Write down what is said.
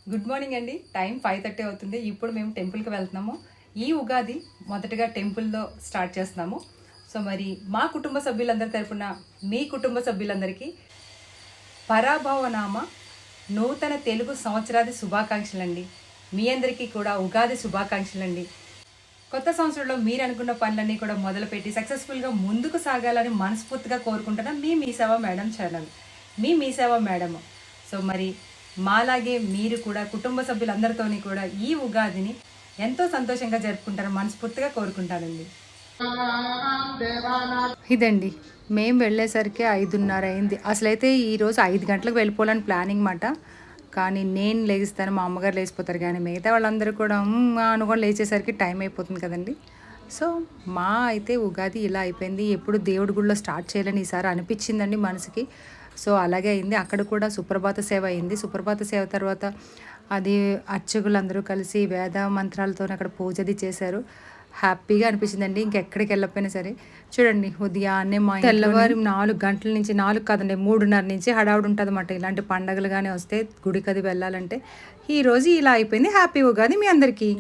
Good morning అండి. Time 5:30 అవుతుంది. ఇప్పుడు మేము టెంపుల్కి వెళ్తున్నాము. ఈ ఉగాది మొదటగా టెంపుల్లో స్టార్ట్ చేస్తున్నాము. సో మరి మా కుటుంబ సభ్యులందరి తరపున మీ కుటుంబ సభ్యులందరికీ పరాభవనామ నూతన తెలుగు సంవత్సరాది శుభాకాంక్షలండి. మీ అందరికీ కూడా ఉగాది శుభాకాంక్షలండి. కొత్త సంవత్సరంలో మీరు అనుకున్న పనులన్నీ కూడా మొదలుపెట్టి సక్సెస్ఫుల్గా ముందుకు సాగాలని మనస్ఫూర్తిగా కోరుకుంటున్నాం. మీ సేవ మేడం ఛానల్, మీ సేవ మేడం. సో మరి మాలాగే మీరు కూడా కుటుంబ సభ్యులందరితోని కూడా ఈ ఉగాదిని ఎంతో సంతోషంగా జరుపుకుంటారని మనస్ఫూర్తిగా కోరుకుంటానండి. ఇదండి, మేము వెళ్ళేసరికి 5:30 అయింది. అసలైతే ఈరోజు 5 గంటలకు వెళ్ళిపోవాలని ప్లానింగ్ మాట. కానీ నేను లేగిస్తాను, మా అమ్మగారు లేచిపోతారు, కానీ మిగతా వాళ్ళందరూ కూడా అనుకొని లేచేసరికి టైం అయిపోతుంది కదండి. సో మా అయితే ఉగాది ఇలా అయిపోయింది. ఎప్పుడు దేవుడి గుడిలో స్టార్ట్ చేయాలని ఈసారి అనిపించిందండి మనసుకి. సో అలాగే అయింది. అక్కడ కూడా సుప్రభాత సేవ అయింది. సుప్రభాత సేవ తర్వాత అది అర్చకులందరూ కలిసి వేద మంత్రాలతో అక్కడ పూజది చేశారు. హ్యాపీగా అనిపించిందండి. ఇంకెక్కడికి వెళ్ళకపోయినా సరే చూడండి, ఉదయాన్నే మా తెల్లవారు 4 గంటల నుంచి, 4 కాదండి 3:30 నుంచి హడావుడి ఉంటుంది అన్నమాట. ఇలాంటి పండగలు కానీ వస్తే గుడికి అది వెళ్ళాలంటే. ఈరోజు ఇలా అయిపోయింది. హ్యాపీ ఉగాది మీ అందరికీ.